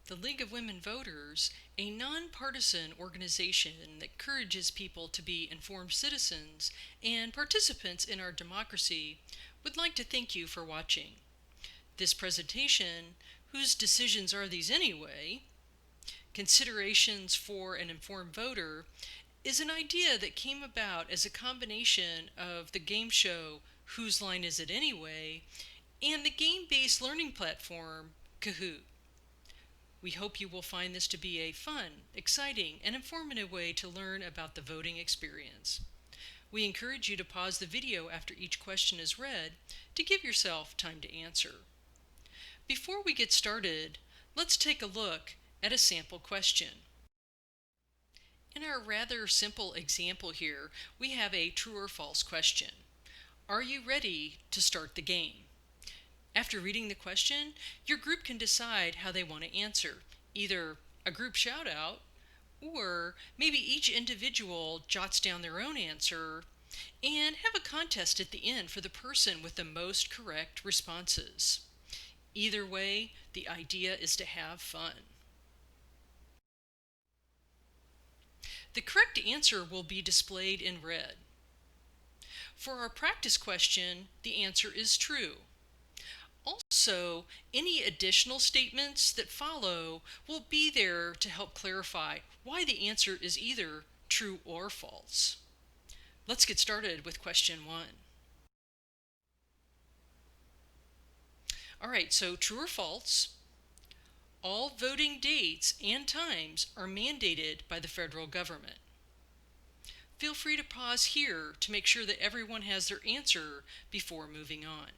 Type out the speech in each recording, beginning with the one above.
The League of Women Voters, a nonpartisan organization that encourages people to be informed citizens and participants in our democracy, would like to thank you for watching. This presentation, Whose Decisions Are These Anyway? Considerations for an Informed Voter, is an idea that came about as a combination of the game show Whose Line Is It Anyway? And the game-based learning platform Kahoot. We hope you will find this to be a fun, exciting, and informative way to learn about the voting experience. We encourage you to pause the video after each question is read to give yourself time to answer. Before we get started, let's take a look at a sample question. In our rather simple example here, we have a true or false question. Are you ready to start the game? After reading the question, your group can decide how they want to answer, either a group shout out, or maybe each individual jots down their own answer, and have a contest at the end for the person with the most correct responses. Either way, the idea is to have fun. The correct answer will be displayed in red. For our practice question, the answer is true. Also, any additional statements that follow will be there to help clarify why the answer is either true or false. Let's get started with question 1. Alright, so true or false? All voting dates and times are mandated by the federal government. Feel free to pause here to make sure that everyone has their answer before moving on.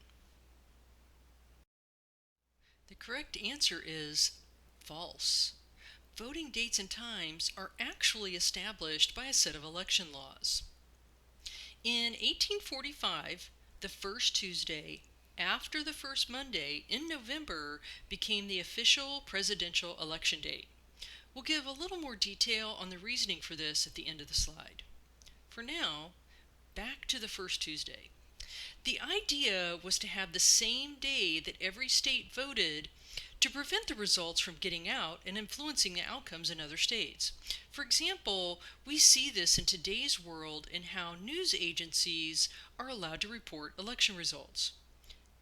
The correct answer is false. Voting dates and times are actually established by a set of election laws. In 1845, the first Tuesday after the first Monday in November became the official presidential election date. We'll give a little more detail on the reasoning for this at the end of the slide. For now, back to the first Tuesday. The idea was to have the same day that every state voted to prevent the results from getting out and influencing the outcomes in other states. For example, we see this in today's world in how news agencies are allowed to report election results.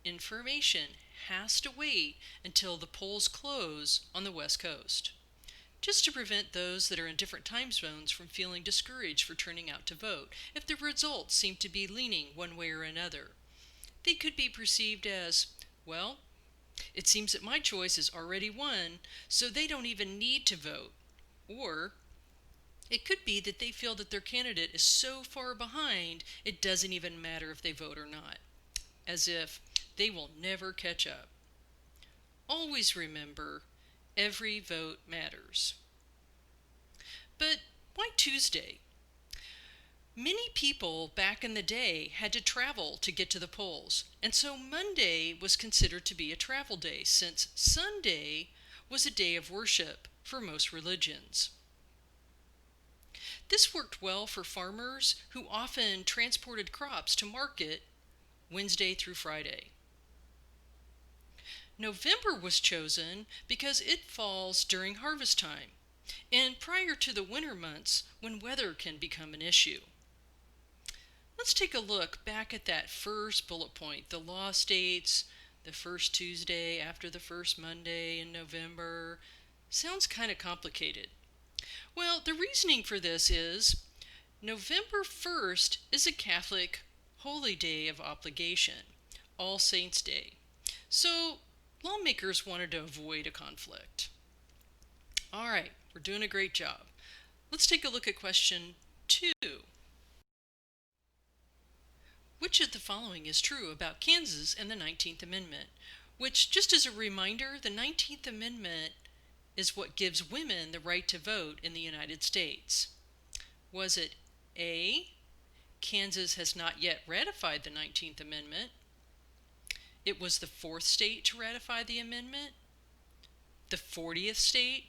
Information has to wait until the polls close on the West Coast, just to prevent those that are in different time zones from feeling discouraged for turning out to vote if the results seem to be leaning one way or another. They could be perceived as, well, it seems that my choice is already won, so they don't even need to vote. Or it could be that they feel that their candidate is so far behind it doesn't even matter if they vote or not, as if they will never catch up. Always remember, every vote matters. But why Tuesday? Many people back in the day had to travel to get to the polls, and so Monday was considered to be a travel day since Sunday was a day of worship for most religions. This worked well for farmers who often transported crops to market Wednesday through Friday. November was chosen because it falls during harvest time and prior to the winter months when weather can become an issue. Let's take a look back at that first bullet point. The law states the first Tuesday after the first Monday in November. Sounds kind of complicated. Well, the reasoning for this is November 1st is a Catholic holy day of obligation, All Saints' Day. So lawmakers wanted to avoid a conflict. All right, we're doing a great job. Let's take a look at question 2. Which of the following is true about Kansas and the 19th Amendment? Which, just as a reminder, the 19th Amendment is what gives women the right to vote in the United States. Was it A, Kansas has not yet ratified the 19th Amendment? It was the 4th state to ratify the amendment? The 40th state?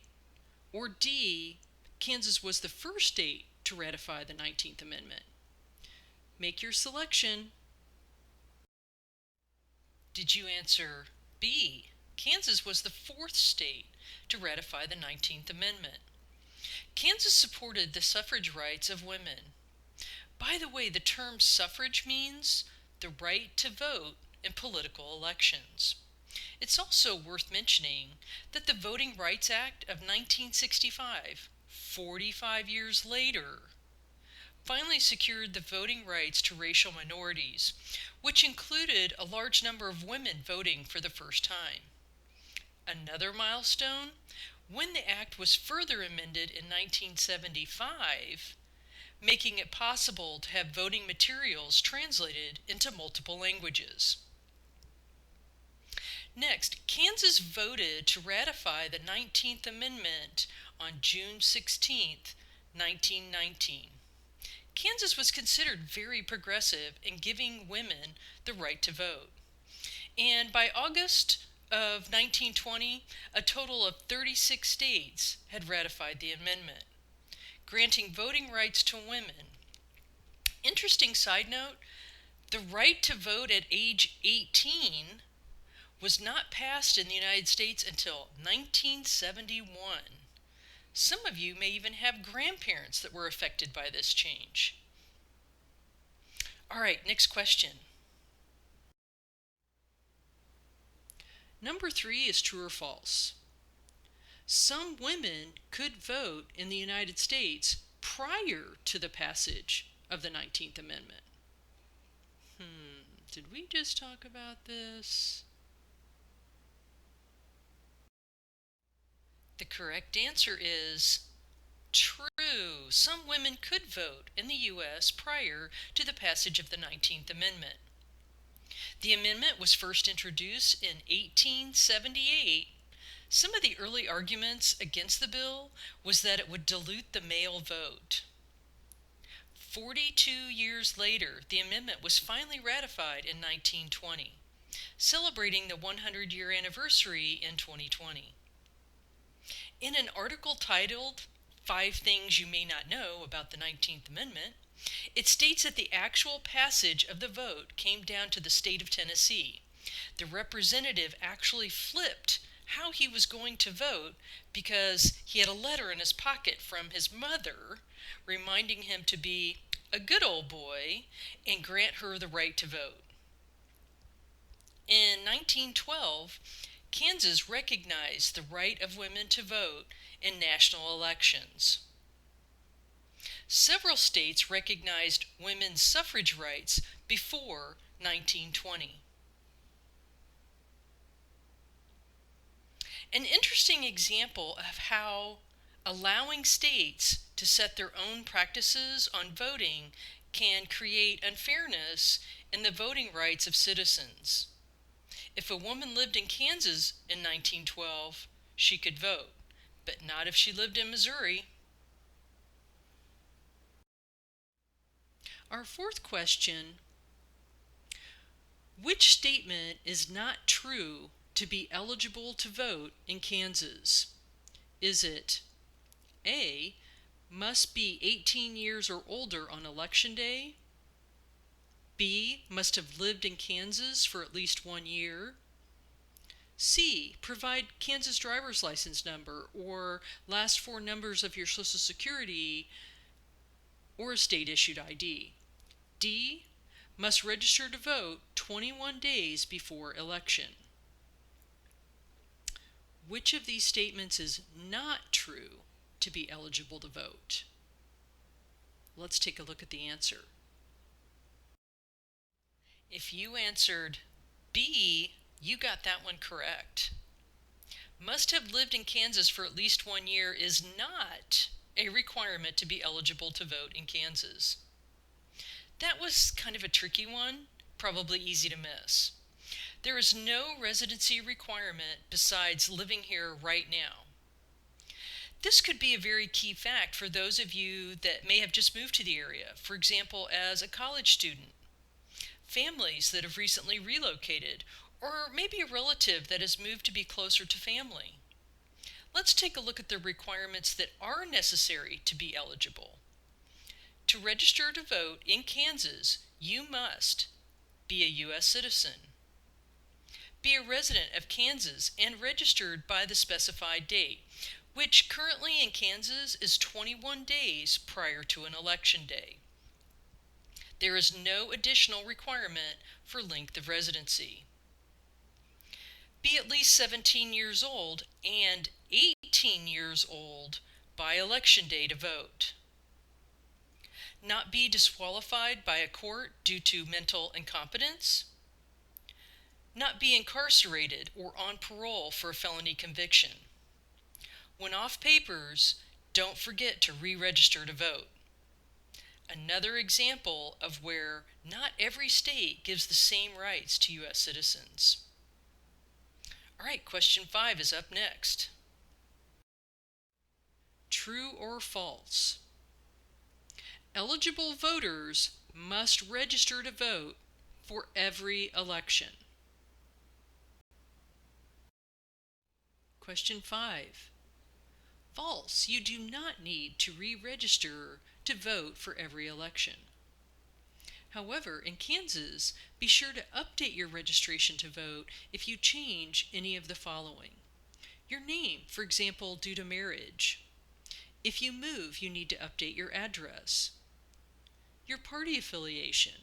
Or D, Kansas was the first state to ratify the 19th Amendment? Make your selection. Did you answer B? Kansas was the 4th state to ratify the 19th Amendment. Kansas supported the suffrage rights of women. By the way, the term suffrage means the right to vote in political elections. It's also worth mentioning that the Voting Rights Act of 1965, 45 years later, finally secured the voting rights to racial minorities, which included a large number of women voting for the first time. Another milestone, when the act was further amended in 1975, making it possible to have voting materials translated into multiple languages. Next, Kansas voted to ratify the 19th Amendment on June 16, 1919. Kansas was considered very progressive in giving women the right to vote. And by August of 1920, a total of 36 states had ratified the amendment, granting voting rights to women. Interesting side note, the right to vote at age 18 was not passed in the United States until 1971. Some of you may even have grandparents that were affected by this change. All right, next question. Number 3 is true or false. Some women could vote in the United States prior to the passage of the 19th Amendment. Did we just talk about this? The correct answer is true. Some women could vote in the U.S. prior to the passage of the 19th Amendment. The amendment was first introduced in 1878. Some of the early arguments against the bill was that it would dilute the male vote. 42 years later, the amendment was finally ratified in 1920, celebrating the 100-year anniversary in 2020. In an article titled 5 Things You May Not Know About the 19th Amendment, it states that the actual passage of the vote came down to the state of Tennessee. The representative actually flipped how he was going to vote because he had a letter in his pocket from his mother reminding him to be a good old boy and grant her the right to vote. In 1912, Kansas recognized the right of women to vote in national elections. Several states recognized women's suffrage rights before 1920. An interesting example of how allowing states to set their own practices on voting can create unfairness in the voting rights of citizens. If a woman lived in Kansas in 1912, she could vote, but not if she lived in Missouri. Our fourth question, which statement is not true to be eligible to vote in Kansas? Is it A, must be 18 years or older on election day? B, must have lived in Kansas for at least 1 year? C, provide Kansas driver's license number or last 4 numbers of your Social Security or a state-issued ID. D, must register to vote 21 days before election. Which of these statements is not true to be eligible to vote? Let's take a look at the answer. If you answered B, you got that one correct. Must have lived in Kansas for at least 1 year is not a requirement to be eligible to vote in Kansas. That was kind of a tricky one, probably easy to miss. There is no residency requirement besides living here right now. This could be a very key fact for those of you that may have just moved to the area, for example, as a college student, families that have recently relocated, or maybe a relative that has moved to be closer to family. Let's take a look at the requirements that are necessary to be eligible. To register to vote in Kansas, you must be a U.S. citizen, be a resident of Kansas and registered by the specified date, which currently in Kansas is 21 days prior to an election day. There is no additional requirement for length of residency. Be at least 17 years old and 18 years old by election day to vote. Not be disqualified by a court due to mental incompetence. Not be incarcerated or on parole for a felony conviction. When off papers, don't forget to re-register to vote. Another example of where not every state gives the same rights to U.S. citizens. All right, question 5 is up next. True or false? Eligible voters must register to vote for every election. Question 5. False. You do not need to re-register to vote for every election. However, in Kansas, be sure to update your registration to vote if you change any of the following. Your name, for example, due to marriage. If you move, you need to update your address. Your party affiliation.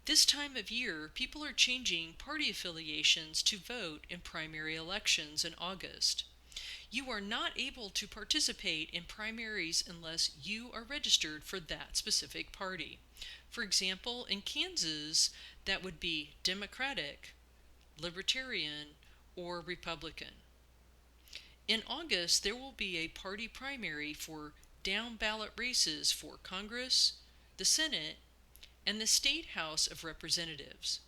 This time of year, people are changing party affiliations to vote in primary elections in August. You are not able to participate in primaries unless you are registered for that specific party. For example, in Kansas, that would be Democratic, Libertarian, or Republican. In August, there will be a party primary for down ballot races for Congress, the Senate, and the State House of Representatives.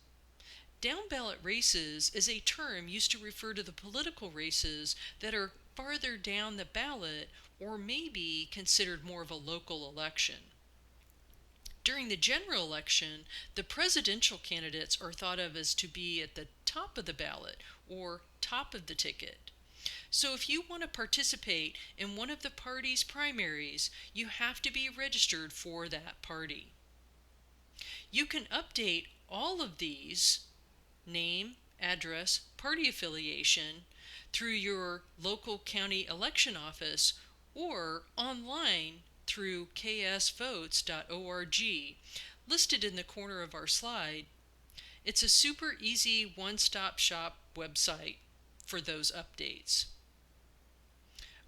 Down ballot races is a term used to refer to the political races that are farther down the ballot or may be considered more of a local election. During the general election, the presidential candidates are thought of as to be at the top of the ballot or top of the ticket. So if you want to participate in one of the party's primaries, you have to be registered for that party. You can update all of these, name, address, party affiliation, through your local county election office or online through ksvotes.org, listed in the corner of our slide. It's a super easy one-stop shop website for those updates.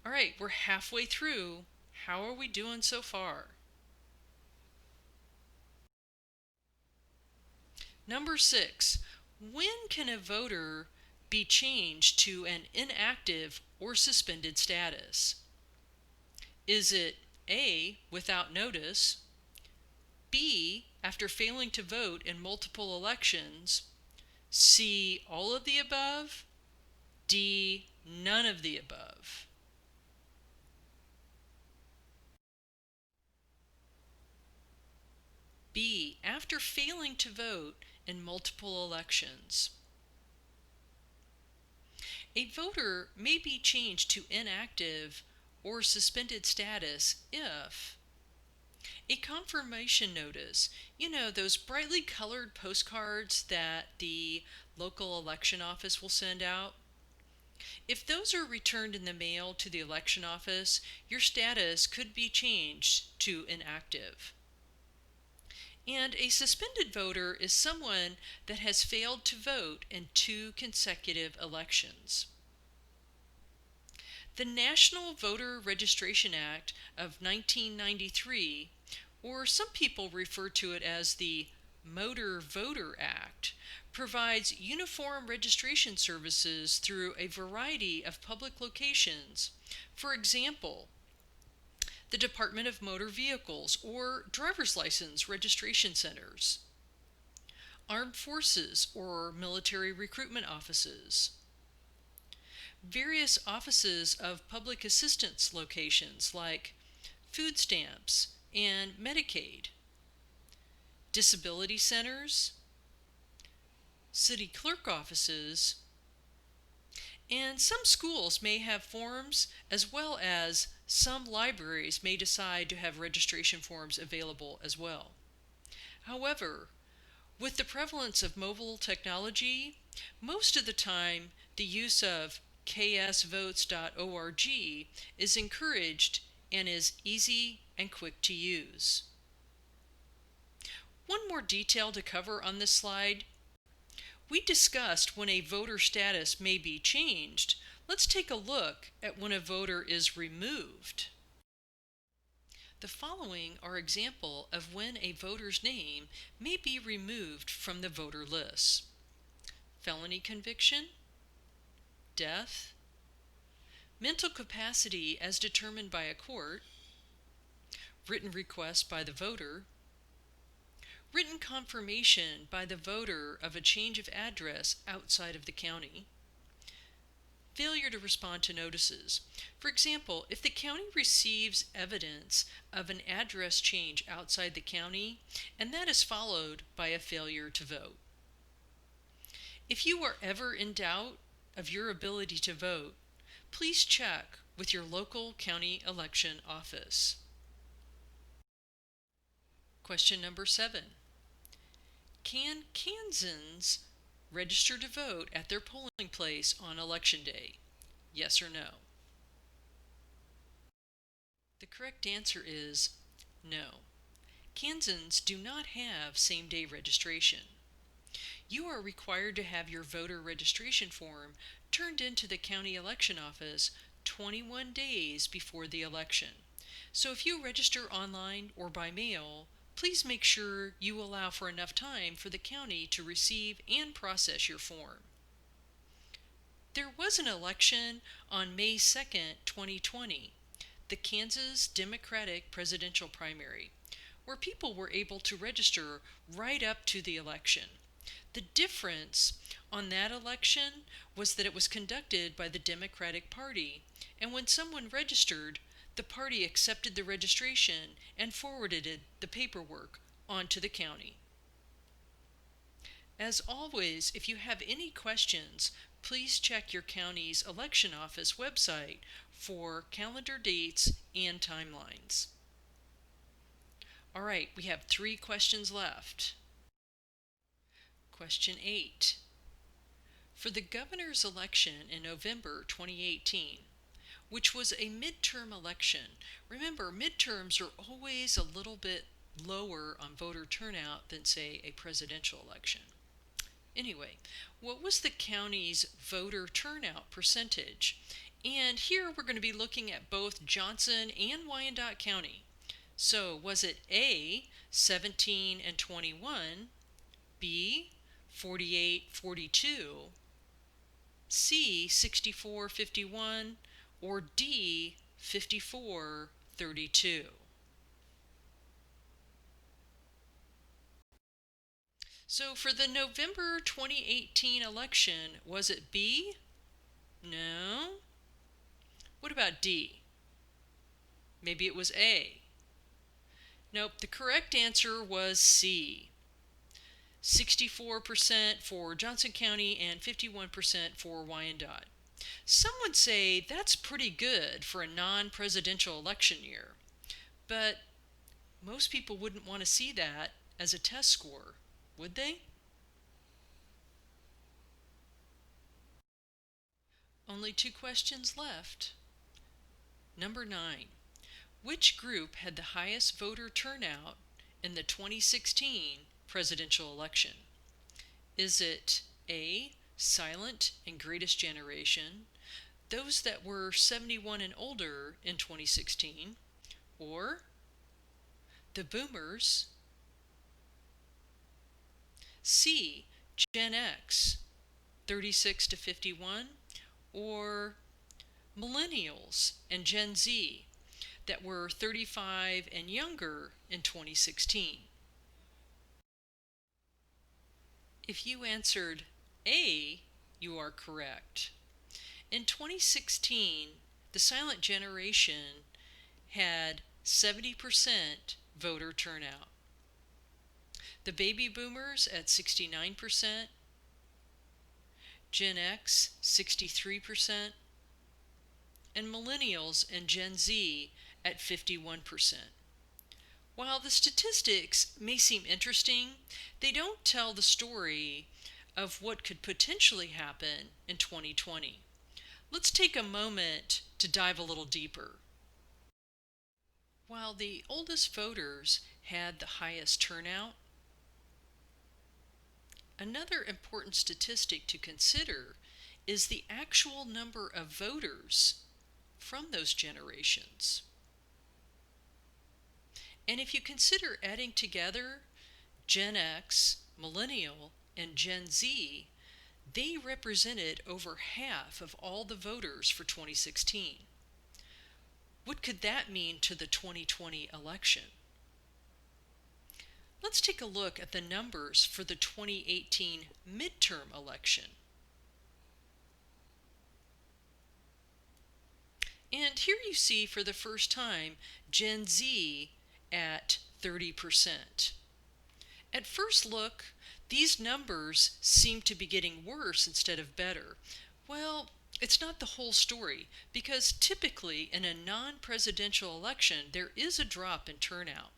All right, we're halfway through. How are we doing so far? Number 6, when can a voter be changed to an inactive or suspended status? Is it A, without notice, B, after failing to vote in multiple elections, C, all of the above, D, none of the above? B, after failing to vote in multiple elections. A voter may be changed to inactive or suspended status if a confirmation notice, those brightly colored postcards that the local election office will send out. If those are returned in the mail to the election office, your status could be changed to inactive. And a suspended voter is someone that has failed to vote in 2 consecutive elections. The National Voter Registration Act of 1993, or some people refer to it as the Motor Voter Act, provides uniform registration services through a variety of public locations. For example, the Department of Motor Vehicles or driver's license registration centers, armed forces or military recruitment offices, various offices of public assistance locations like food stamps and Medicaid, disability centers, city clerk offices, and some schools may have forms, as well as some libraries may decide to have registration forms available as well. However, with the prevalence of mobile technology Most of the time, the use of ksvotes.org is encouraged and is easy and quick to use. One more detail to cover on this slide. We discussed when a voter status may be changed. Let's take a look at when a voter is removed. The following are examples of when a voter's name may be removed from the voter list: felony conviction, death, mental capacity as determined by a court, written request by the voter, written confirmation by the voter of a change of address outside of the county, failure to respond to notices. For example, if the county receives evidence of an address change outside the county, and that is followed by a failure to vote. If you are ever in doubt of your ability to vote, please check with your local county election office. Question number 7. Can Kansans register to vote at their polling place on Election Day? Yes or no? The correct answer is no. Kansans do not have same-day registration. You are required to have your voter registration form turned into the county election office 21 days before the election. So if you register online or by mail, please make sure you allow for enough time for the county to receive and process your form. There was an election on May 2nd, 2020, the Kansas Democratic presidential primary, where people were able to register right up to the election. The difference on that election was that it was conducted by the Democratic Party, and when someone registered, the party accepted the registration and forwarded the paperwork onto the county. As always, if you have any questions, please check your county's election office website for calendar dates and timelines. All right, we have 3 questions left. Question 8. For the governor's election in November 2018, which was a midterm election, remember midterms are always a little bit lower on voter turnout than, say, a presidential election. Anyway, what was the county's voter turnout percentage? And here we're going to be looking at both Johnson and Wyandotte County. So was it A, 17 and 21, B, 48-42, C, 64-51, or D, 54-32? So for the November 2018 election, was it B? No. What about D? Maybe it was A. Nope, the correct answer was C. 64% for Johnson County and 51% for Wyandotte. Some would say that's pretty good for a non-presidential election year, but most people wouldn't want to see that as a test score, would they? Only 2 questions left. Number 9. Which group had the highest voter turnout in the 2016 presidential election? Is it A, silent and greatest generation, those that were 71 and older in 2016, or the boomers, C, Gen X, 36 to 51, or millennials and Gen Z that were 35 and younger in 2016? If you answered A, you are correct. In 2016, the silent generation had 70% voter turnout. The baby boomers at 69%, Gen X 63%, and millennials and Gen Z at 51%. While the statistics may seem interesting, they don't tell the story of what could potentially happen in 2020. Let's take a moment to dive a little deeper. While the oldest voters had the highest turnout, another important statistic to consider is the actual number of voters from those generations. And if you consider adding together Gen X, Millennial, and Gen Z, they represented over half of all the voters for 2016. What could that mean to the 2020 election? Let's take a look at the numbers for the 2018 midterm election. And here you see for the first time Gen Z at 30%. At first look, these numbers seem to be getting worse instead of better. Well, it's not the whole story, because typically in a non-presidential election there is a drop in turnout.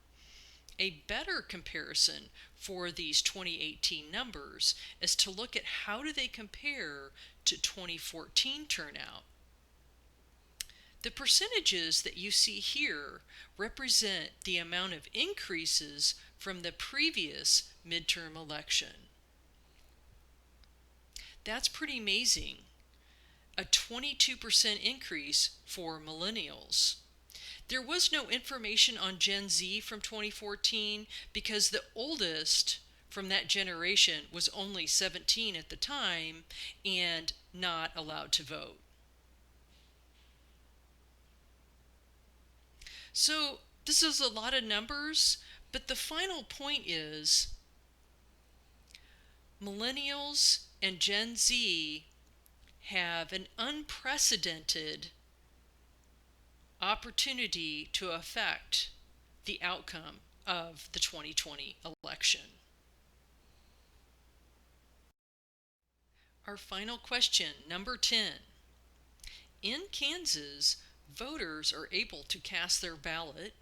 A better comparison for these 2018 numbers is to look at how do they compare to 2014 turnout. The percentages that you see here represent the amount of increases from the previous midterm election. That's pretty amazing. A 22% increase for millennials. There was no information on Gen Z from 2014 because the oldest from that generation was only 17 at the time and not allowed to vote. So this is a lot of numbers, but the final point is millennials and Gen Z have an unprecedented opportunity to affect the outcome of the 2020 election. Our final question, number 10. In Kansas, voters are able to cast their ballot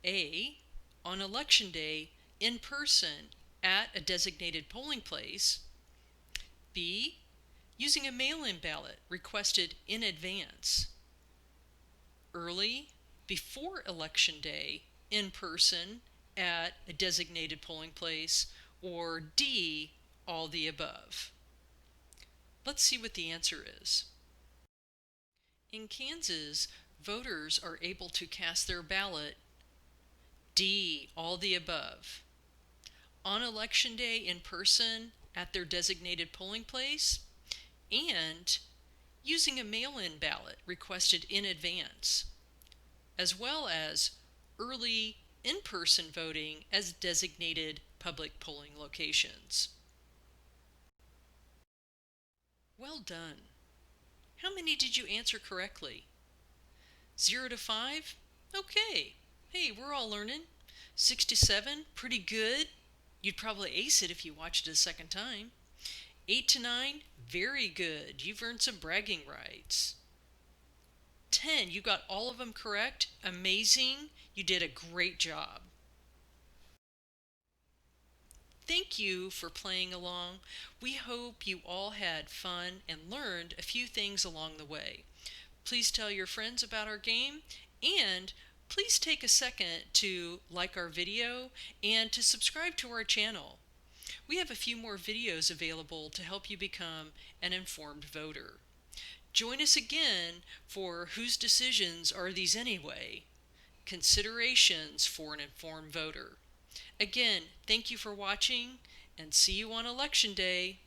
A. on Election Day in person at a designated polling place, B. using a mail-in ballot requested in advance, early, before Election Day, in person at a designated polling place, or D. all the above. Let's see what the answer is. In Kansas, voters are able to cast their ballot D. all the above. On Election Day in person at their designated polling place, and using a mail-in ballot requested in advance, as well as early in-person voting as designated public polling locations. Well done. How many did you answer correctly? 0 to 5? Okay. Hey, we're all learning. 6 to 7? Pretty good. You'd probably ace it if you watched it a second time. 8 to 9? Very good. You've earned some bragging rights. 10, you got all of them correct. Amazing. You did a great job. Thank you for playing along. We hope you all had fun and learned a few things along the way. Please tell your friends about our game, and please take a second to like our video and to subscribe to our channel. We have a few more videos available to help you become an informed voter. Join us again for Whose Decisions Are These Anyway? Considerations for an Informed Voter. Again, thank you for watching, and see you on Election Day.